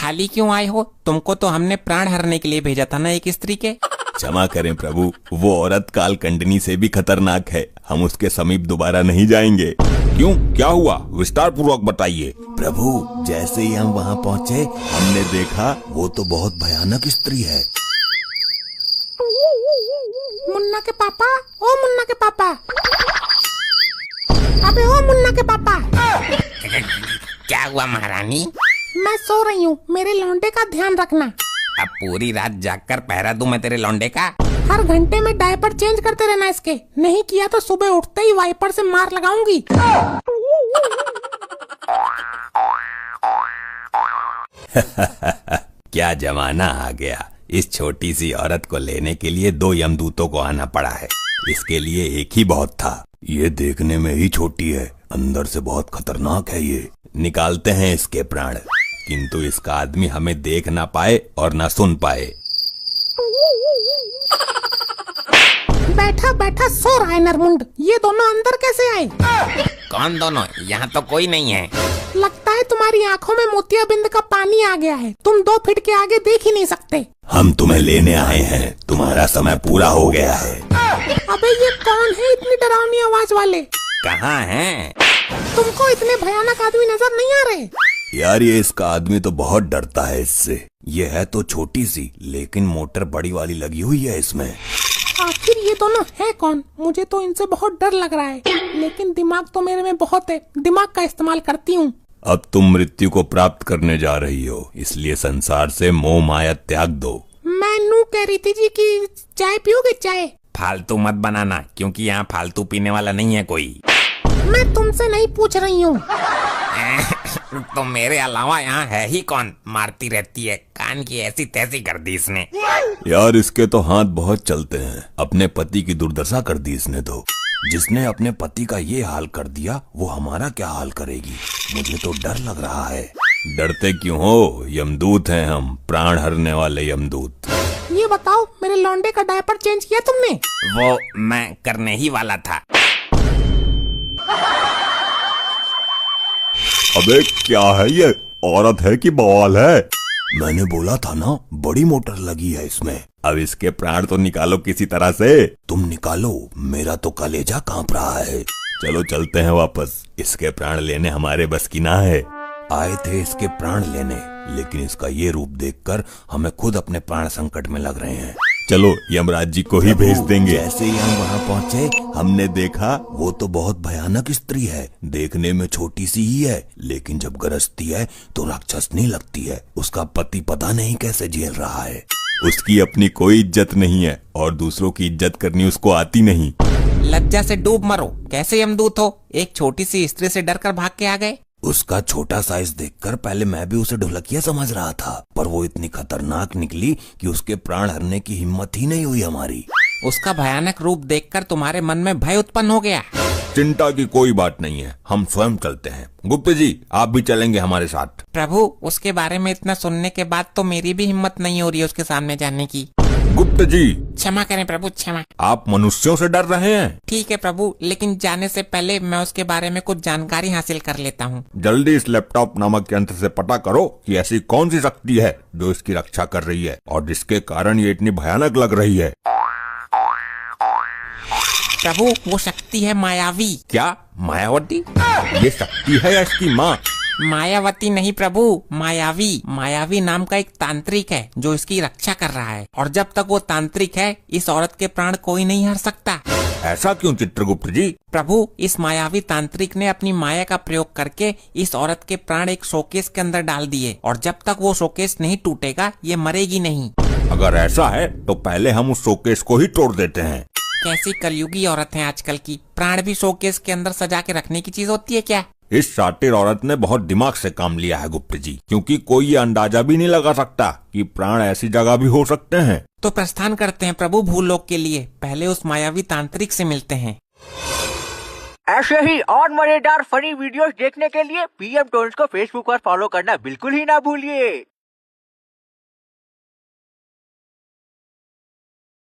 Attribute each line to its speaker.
Speaker 1: खाली क्यों आए हो? तुमको तो हमने प्राण हरने के लिए भेजा था ना एक स्त्री के।
Speaker 2: क्षमा करें प्रभु, वो औरत कालकंडनी से भी खतरनाक है, हम उसके समीप दोबारा नहीं जाएंगे।
Speaker 3: क्यों, क्या हुआ? विस्तार पूर्वक बताइए।
Speaker 2: प्रभु, जैसे ही हम वहाँ पहुँचे हमने देखा वो तो बहुत भयानक स्त्री है।
Speaker 4: मुन्ना के पापा, ओ मुन्ना के पापा, अबे ओ मुन्ना के पापा।
Speaker 1: क्या हुआ महारानी?
Speaker 4: मैं सो रही हूँ, मेरे लौंडे का ध्यान रखना।
Speaker 1: अब पूरी रात जागकर पहरा दूं मैं तेरे लौंडे का?
Speaker 4: हर घंटे में डायपर चेंज करते रहना इसके, नहीं किया तो सुबह उठते ही वाइपर से मार लगाऊंगी।
Speaker 2: क्या जमाना आ गया, इस छोटी सी औरत को लेने के लिए 2 यमदूतों को आना पड़ा है। इसके लिए एक ही बहुत था। ये देखने में ही छोटी है, अंदर से बहुत खतरनाक है। ये निकालते हैं इसके प्राण, किंतु इसका आदमी हमें देख ना पाए और ना सुन पाए।
Speaker 4: बैठा बैठा सो रहा है नरमुंड, ये दोनों अंदर कैसे आए?
Speaker 1: कौन दोनों? यहाँ तो कोई नहीं है।
Speaker 4: लगता है तुम्हारी आंखों में मोतियाबिंद का पानी आ गया है, तुम 2 फीट के आगे देख ही नहीं सकते।
Speaker 2: हम तुम्हें लेने आए हैं, तुम्हारा समय पूरा हो गया है।
Speaker 4: अबे ये कौन है इतनी डरावनी आवाज वाले?
Speaker 1: कहाँ हैं?
Speaker 4: तुमको इतने भयानक आदमी नजर नहीं आ रहे?
Speaker 2: यार ये इसका आदमी तो बहुत डरता है इससे। ये है तो छोटी सी, लेकिन मोटर बड़ी वाली लगी हुई है इसमें।
Speaker 4: आखिर ये दोनों है कौन? मुझे तो इनसे बहुत डर लग रहा है, लेकिन दिमाग तो मेरे में बहुत है, दिमाग का इस्तेमाल करती हूँ।
Speaker 2: अब तुम मृत्यु को प्राप्त करने जा रही हो, इसलिए संसार से मोह माया त्याग दो।
Speaker 4: मैं नू कह रही थी जी कि चाय पियोगे? चाय?
Speaker 1: फालतू मत बनाना, क्योंकि यहाँ फालतू पीने वाला नहीं है कोई।
Speaker 4: मैं तुमसे नहीं पूछ रही हूँ।
Speaker 1: तो मेरे अलावा यहाँ है ही कौन? मारती रहती है, कान की ऐसी तैसी कर दी इसने।
Speaker 2: यार इसके तो हाथ बहुत चलते हैं, अपने पति की दुर्दशा कर दी इसने तो। जिसने अपने पति का ये हाल कर दिया वो हमारा क्या हाल करेगी? मुझे तो डर लग रहा है। डरते क्यों हो? यमदूत हैं हम, प्राण हरने वाले यमदूत।
Speaker 4: ये बताओ, मेरे लौंडे का डायपर चेंज किया तुमने?
Speaker 1: वो मैं करने ही वाला था।
Speaker 3: अबे क्या है ये? औरत है कि बवाल है?
Speaker 2: मैंने बोला था ना, बड़ी मोटर लगी है इसमें। अब इसके प्राण तो निकालो किसी तरह से। तुम निकालो, मेरा तो कलेजा कांप रहा है। चलो चलते हैं वापस, इसके प्राण लेने हमारे बस की ना है। आए थे इसके प्राण लेने, लेकिन इसका ये रूप देखकर हमें खुद अपने प्राण संकट में लग रहे हैं। चलो यमराज जी को ही भेज देंगे। जैसे ही हम वहाँ पहुँचे हमने देखा वो तो बहुत भयानक स्त्री है। देखने में छोटी सी ही है, लेकिन जब गरजती है तो राक्षस नहीं लगती है। उसका पति पता नहीं कैसे झेल रहा है। उसकी अपनी कोई इज्जत नहीं है और दूसरों की इज्जत करनी उसको आती नहीं।
Speaker 1: लज्जा से डूब मरो, कैसे यमदूत हो? एक छोटी सी स्त्री से डरकर भाग के आ गए।
Speaker 2: उसका छोटा साइज देखकर पहले मैं भी उसे ढोलकिया समझ रहा था, पर वो इतनी खतरनाक निकली कि उसके प्राण हरने की हिम्मत ही नहीं हुई हमारी।
Speaker 1: उसका भयानक रूप देखकर तुम्हारे मन में भय उत्पन्न हो गया।
Speaker 3: चिंता की कोई बात नहीं है, हम स्वयं चलते हैं। गुप्त जी, आप भी चलेंगे हमारे साथ।
Speaker 1: प्रभु, उसके बारे में इतना सुनने के बाद तो मेरी भी हिम्मत नहीं हो रही है उसके सामने जाने की।
Speaker 3: गुप्त जी,
Speaker 1: क्षमा करें प्रभु, क्षमा।
Speaker 3: आप मनुष्यों से डर रहे हैं?
Speaker 1: ठीक है प्रभु, लेकिन जाने से पहले मैं उसके बारे में कुछ जानकारी हासिल कर लेता हूँ।
Speaker 3: जल्दी इस लैपटॉप नामक यंत्र से पता करो कि ऐसी कौन सी शक्ति है जो इसकी रक्षा कर रही है और जिसके कारण ये इतनी भयानक लग रही है।
Speaker 1: प्रभु, वो शक्ति है मायावी।
Speaker 3: क्या मायावती? ये शक्ति है या इसकी माँ?
Speaker 1: मायावती नहीं प्रभु, मायावी। मायावी नाम का एक तांत्रिक है जो इसकी रक्षा कर रहा है, और जब तक वो तांत्रिक है इस औरत के प्राण कोई नहीं हर सकता।
Speaker 3: ऐसा क्यों चित्रगुप्त जी?
Speaker 1: प्रभु, इस मायावी तांत्रिक ने अपनी माया का प्रयोग करके इस औरत के प्राण एक शोकेस के अंदर डाल दिए, और जब तक वो शोकेस नहीं टूटेगा ये मरेगी नहीं।
Speaker 3: अगर ऐसा है तो पहले हम उस शोकेस को ही तोड़ देते हैं।
Speaker 1: कैसी कलयुगी औरत है आजकल की, प्राण भी शोकेस के अंदर सजा के रखने की चीज होती है क्या?
Speaker 3: इस शातिर औरत ने बहुत दिमाग से काम लिया है गुप्त जी, क्योंकि कोई ये अंदाजा भी नहीं लगा सकता कि प्राण ऐसी जगह भी हो सकते हैं।
Speaker 1: तो प्रस्थान करते हैं प्रभु भूलोक के लिए, पहले उस मायावी तांत्रिक से मिलते हैं।
Speaker 5: ऐसे ही और मजेदार फनी वीडियोस देखने के लिए पीएम टोन्स को फेसबुक पर फॉलो करना बिल्कुल ही ना भूलिए।